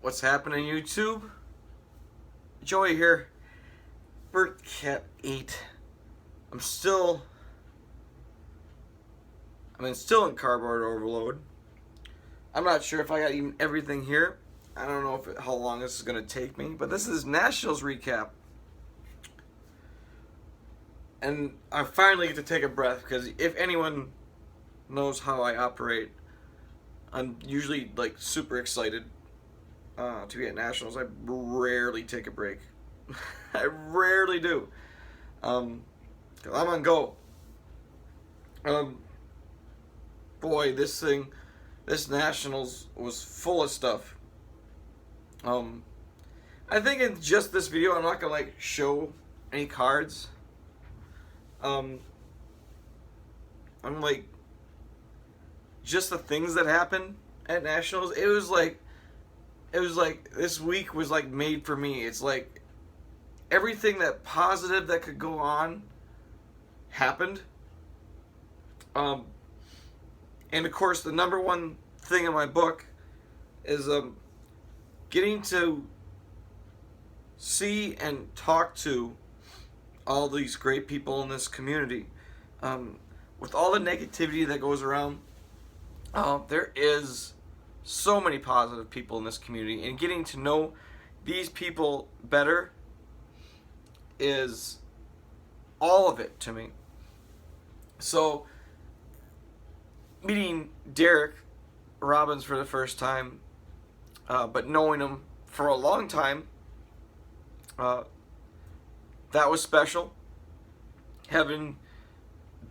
What's happening, YouTube? Joey here. Bert Cat 8. I'm still in cardboard overload. I'm not sure if I got even everything here. I don't know how long this is going to take me, but this is Nationals recap. And I finally get to take a breath because if anyone knows how I operate, I'm usually like super excited to be at Nationals. I rarely take a break. I rarely do. 'Cause I'm on go. Boy, this Nationals was full of stuff. I think in just this video, I'm not gonna like show any cards. I'm like just the things that happened at Nationals. It was like this week was like made for me. It's like everything that positive that could go on happened. And of course, the number one thing in my book is getting to see and talk to all these great people in this community. With all the negativity that goes around, there is so many positive people in this community, and getting to know these people better is all of it to me. So, meeting Derek Robbins for the first time, but knowing him for a long time, that was special. Having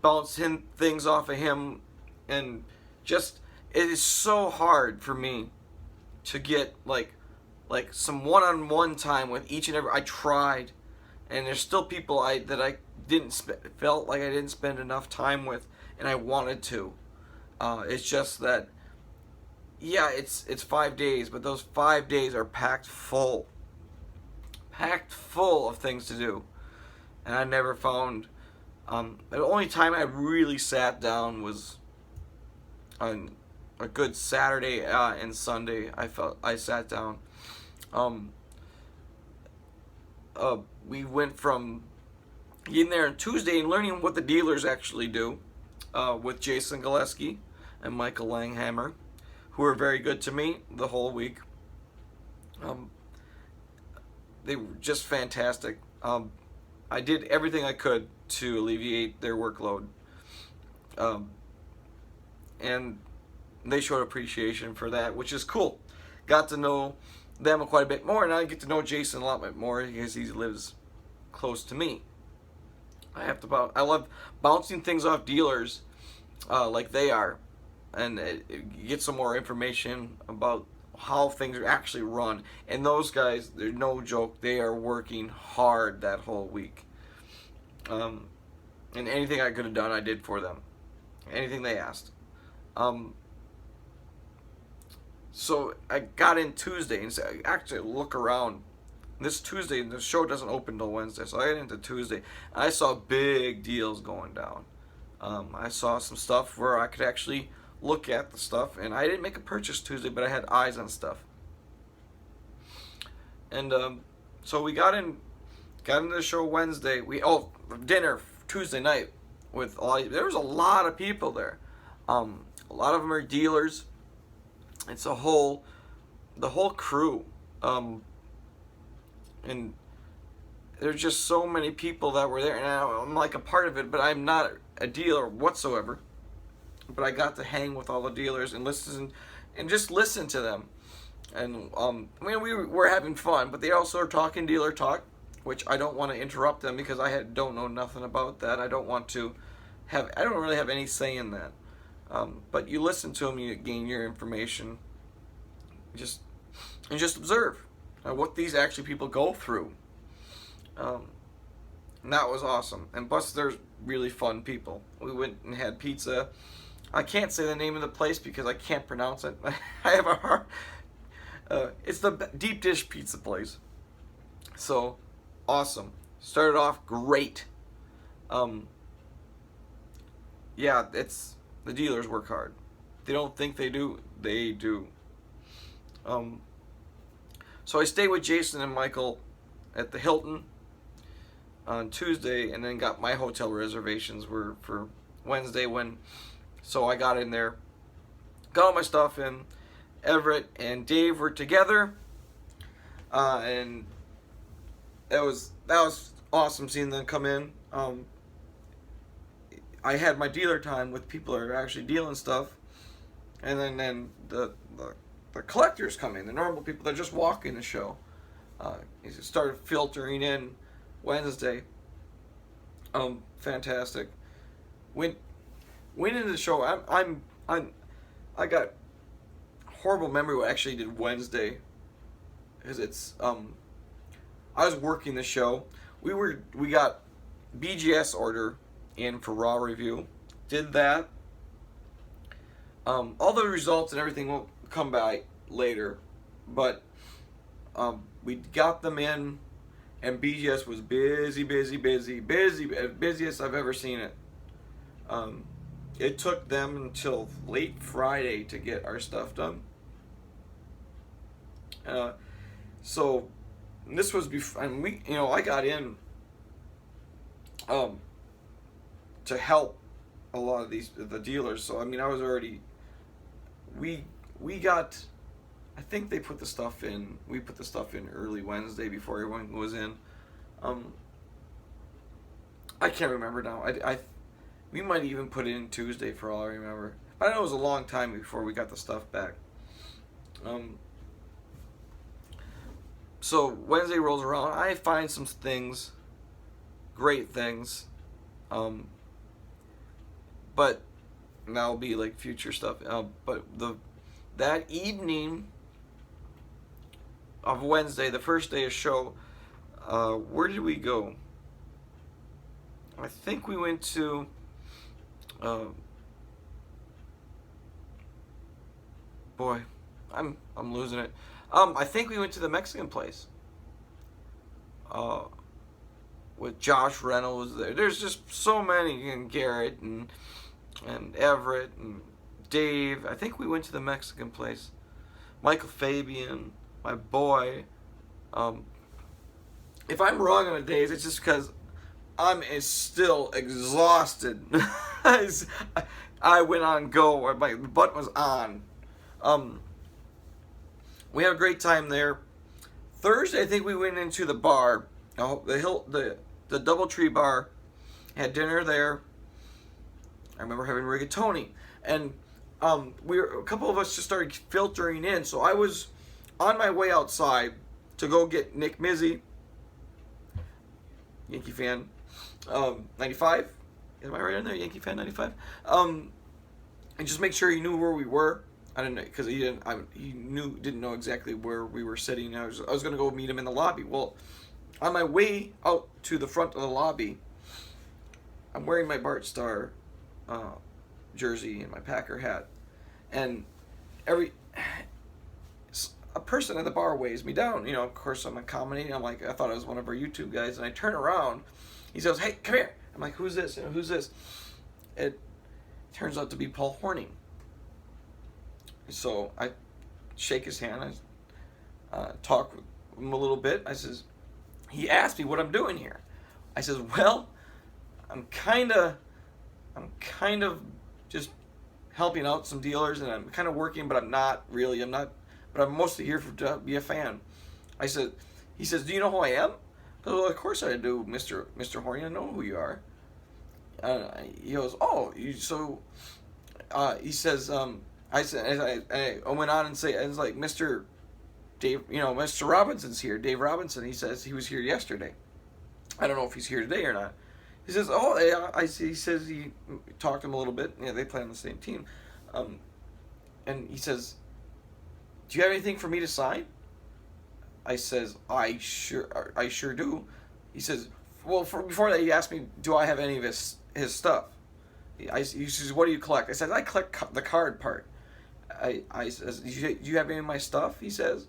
bounced things off of him, and just it is so hard for me to get like some one-on-one time with each and every. I tried, and there's still people that I felt like I didn't spend enough time with, and I wanted to. It's just that, yeah, it's 5 days, but those 5 days are packed full of things to do, and I never found. The only time I really sat down was on a good Saturday and Sunday. I sat down. We went from getting there on Tuesday and learning what the dealers actually do with Jason Gillespie and Michael Langhammer, who were very good to me the whole week. They were just fantastic. I did everything I could to alleviate their workload. And they showed appreciation for that, which is cool. Got to know them quite a bit more, and I get to know Jason a lot bit more because he lives close to me. I love bouncing things off dealers like they are, and get some more information about how things are actually run. And those guys, they're no joke. They are working hard that whole week. And anything I could have done, I did for them. Anything they asked. So I got in Tuesday and said, actually look around. This Tuesday, the show doesn't open till Wednesday, so I got into Tuesday. I saw big deals going down. I saw some stuff where I could actually look at the stuff, and I didn't make a purchase Tuesday, but I had eyes on stuff. And so we got into the show Wednesday. Dinner Tuesday night with there was a lot of people there. A lot of them are dealers. It's the whole crew. And there's just so many people that were there, and I'm like a part of it, but I'm not a dealer whatsoever. But I got to hang with all the dealers and just listen to them. And we were having fun, but they also are talking dealer talk, which I don't want to interrupt them because I don't know nothing about that. I don't really have any say in that. But you listen to them, you gain your information. Just observe what these actually people go through. And that was awesome. And plus, there's really fun people. We went and had pizza. I can't say the name of the place because I can't pronounce it. I have a hard. It's the deep dish pizza place. So awesome. Started off great. Yeah, it's the dealers work hard. They don't think they do. They do. So I stayed with Jason and Michael at the Hilton on Tuesday, and then got my hotel reservations were for Wednesday so I got in there, got all my stuff in. Everett and Dave were together, and that was awesome seeing them come in. I had my dealer time with people that are actually dealing stuff, and then the collectors come in, the normal people that are just walking the show. It started filtering in Wednesday. Fantastic. Went into the show. I got horrible memory what I actually did Wednesday, because it's I was working the show. We got BGS order in for Raw review. Did that. All the results and everything will come by later, but we got them in, and BGS was busy, busiest I've ever seen it. It took them until late Friday to get our stuff done. So this was before, and I got in to help a lot of the dealers. So I was already, we got, I think they put the stuff in. We put the stuff in early Wednesday before everyone was in. I can't remember now. We might even put it in Tuesday for all I remember. But I know it was a long time before we got the stuff back. So Wednesday rolls around. I find some things, great things, but that'll be like future stuff. But that evening of Wednesday, the first day of show, where did we go? I think we went to boy, I'm losing it. I think we went to the Mexican place. With Josh Reynolds there. There's just so many, and Garrett and Everett and Dave. I think we went to the Mexican place. Michael Fabian, my boy. If I'm wrong on the days, it's just because I'm still exhausted. I went on go. My butt was on. We had a great time there. Thursday, I think we went into the bar. The DoubleTree bar. Had dinner there. I remember having rigatoni, and a couple of us just started filtering in. So I was on my way outside to go get Nick Mizzy, Yankee fan, 95. Am I right in there? Yankee fan 95. And just make sure he knew where we were. I didn't know, because he didn't know exactly where we were sitting. I was gonna go meet him in the lobby. Well, on my way out to the front of the lobby, I'm wearing my Bart Starr jersey and my Packer hat, and a person at the bar waves me down. Of course I'm accommodating. I'm like, I thought it was one of our YouTube guys, and I turn around. He says, "Hey, come here." I'm like, "Who's this? Who's this?" It turns out to be Paul Hornung. So I shake his hand. I talk with him a little bit. He asked me what I'm doing here. I says, "Well, I'm kind of just helping out some dealers, and I'm kind of working, but I'm not really. But I'm mostly here to be a fan." He says, "Do you know who I am?" I go, "Well, of course I do, Mr. Hornung. I know who you are." He goes, "Oh, he says, I went on and say, it's like, Mr. Dave, Mr. Robinson's here. Dave Robinson. He says he was here yesterday. I don't know if he's here today or not." He says, "Oh, yeah." He says he talked to him a little bit. They play on the same team. And he says, "Do you have anything for me to sign?" I says, I sure do." He says, "Well, before that, he asked me, do I have any of his stuff?" He says, "What do you collect?" I said, "I collect the card part." I says, "Do you have any of my stuff?" He says,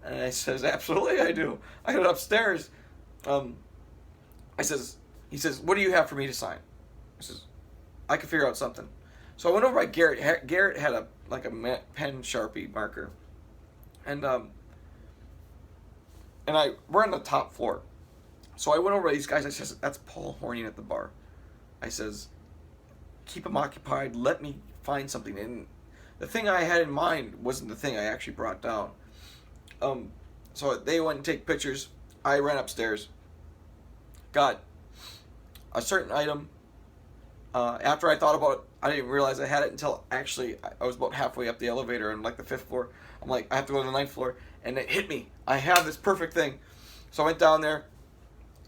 and I says, "Absolutely, I do. I got it upstairs." He says, "What do you have for me to sign?" I says, "I can figure out something." So I went over by Garrett. Garrett had a pen Sharpie marker, and and we're on the top floor. So I went over to these guys. I says, "That's Paul Horning at the bar." I says, "Keep him occupied. Let me find something." And the thing I had in mind wasn't the thing I actually brought down. So they went and take pictures. I ran upstairs, got a certain item. After I thought about it, I didn't realize I had it until actually I was about halfway up the elevator on like the 5th floor. I'm like, I have to go to the 9th floor, and it hit me. I have this perfect thing. So I went down there,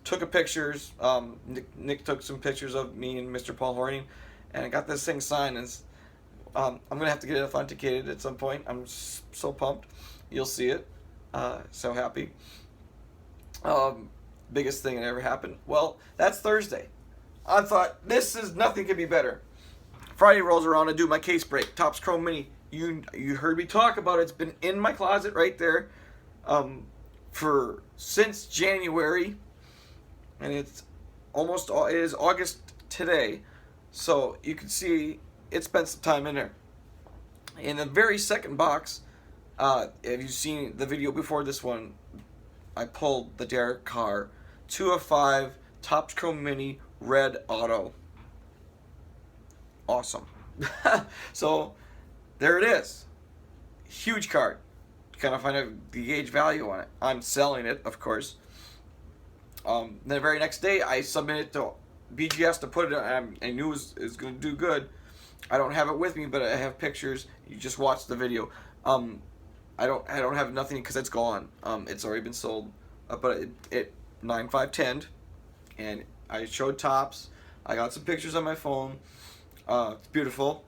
took a pictures. Nick took some pictures of me and Mr. Paul Horning, and I got this thing signed. And I'm gonna have to get it authenticated at some point. I'm so pumped. You'll see it. So happy. Biggest thing that ever happened. Well, that's Thursday. I thought nothing could be better. Friday rolls around, I do my case break. Topps Chrome Mini. You heard me talk about it. It's been in my closet right there since January, and it is August today, so you can see it spent some time in there. In the very second box, if you've seen the video before this one, I pulled the Derek Carr 2 of 5 Topps Chrome Mini Red Auto. Awesome. So there it is. Huge card. Kind of find out the gauge value on it. I'm selling it, of course. The very next day, I submitted to BGS to put it on. I knew it was going to do good. I don't have it with me, but I have pictures. You just watch the video. I don't have nothing because it's gone. It's already been sold. But it 9/5/10, and I showed Topps. I got some pictures on my phone. It's beautiful,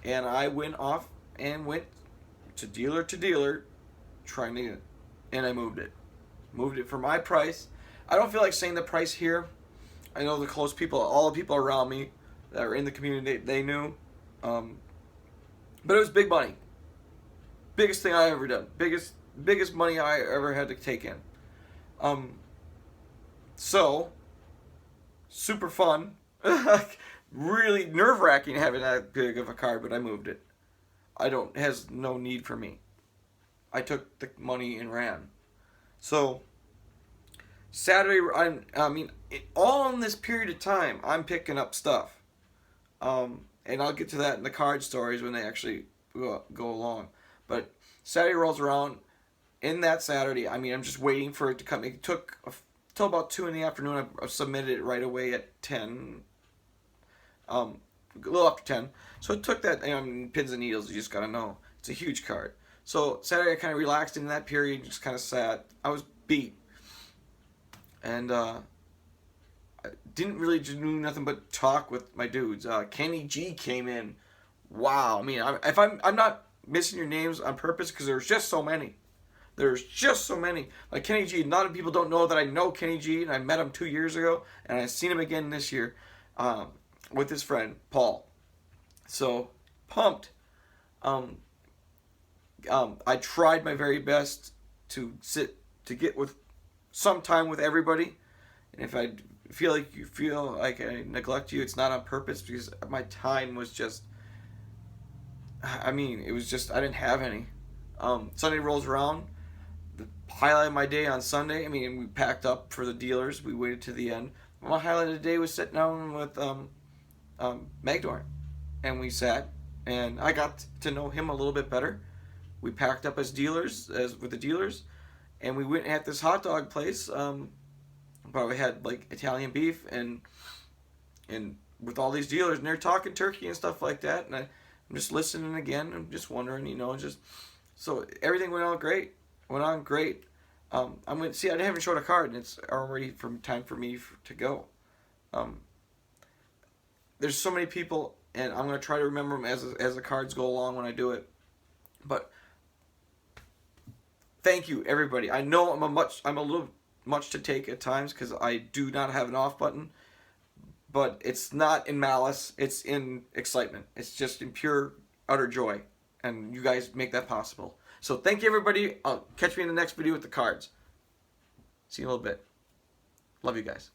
and I went off and went to dealer trying to get it, and I moved it for my price. I don't feel like saying the price here. I know the close people, all the people around me that are in the community, they knew, but it was big money. Biggest thing I ever done. Biggest money I ever had to take in. So super fun. Really nerve-wracking having that big of a card, but I moved it. It has no need for me. I took the money and ran. So Saturday, all in this period of time, I'm picking up stuff. And I'll get to that in the card stories when they actually go along. But Saturday rolls around. In that Saturday, I'm just waiting for it to come. It took till about 2 in the afternoon. I submitted it right away at 10. A little after 10. So it took that, pins and needles, you just gotta know. It's a huge card. So Saturday I kind of relaxed in that period, just kind of sat. I was beat. And I didn't really do nothing but talk with my dudes. Kenny G came in. Wow. I'm not missing your names on purpose because there's just so many. Like Kenny G, a lot of people don't know that I know Kenny G, and I met him 2 years ago, and I've seen him again this year. With his friend Paul. So pumped. I tried my very best to get with some time with everybody, and if I feel like I neglect you, it's not on purpose, because my time was just, it was just, I didn't have any. Sunday rolls around. The highlight of my day on Sunday, we packed up for the dealers. We waited to the end. My highlight of the day was sitting down with Magdorn, and we sat, and I got to know him a little bit better. We packed up with the dealers, and we went at this hot dog place. But we had like Italian beef and with all these dealers, and they're talking turkey and stuff like that. And I'm just listening again. I'm just wondering, so everything went on great. I haven't showed a card, and it's already time for me to go. There's so many people, and I'm going to try to remember them as the cards go along when I do it. But thank you, everybody. I know I'm a little much to take at times because I do not have an off button, but it's not in malice. It's in excitement. It's just in pure, utter joy, and you guys make that possible. So thank you, everybody. Catch me in the next video with the cards. See you in a little bit. Love you guys.